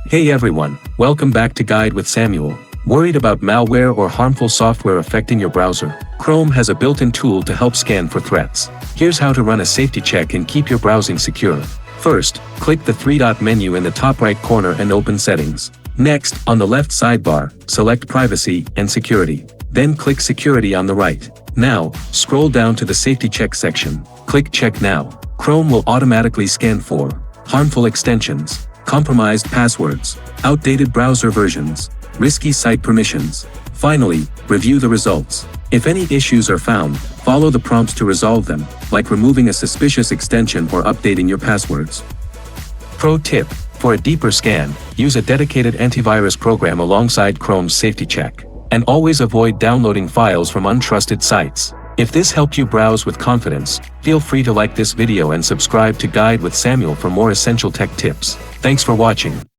Hey everyone, welcome back to Guide with Samuel. Worried about malware or harmful software affecting your browser? Chrome has a built-in tool to help scan for threats. Here's how to run a safety check and keep your browsing secure. First, click the three-dot menu in the top right corner and open Settings. Next, on the left sidebar, select Privacy and Security. Then click Security on the right. Now, scroll down to the Safety Check section. Click Check Now. Chrome will automatically scan for harmful extensions, compromised passwords, outdated browser versions, risky site permissions. Finally, review the results. If any issues are found, follow the prompts to resolve them, like removing a suspicious extension or updating your passwords. Pro tip: for a deeper scan, use a dedicated antivirus program alongside Chrome's safety check. And always avoid downloading files from untrusted sites. If this helped you browse with confidence, feel free to like this video and subscribe to Guide with Samuel for more essential tech tips. Thanks for watching.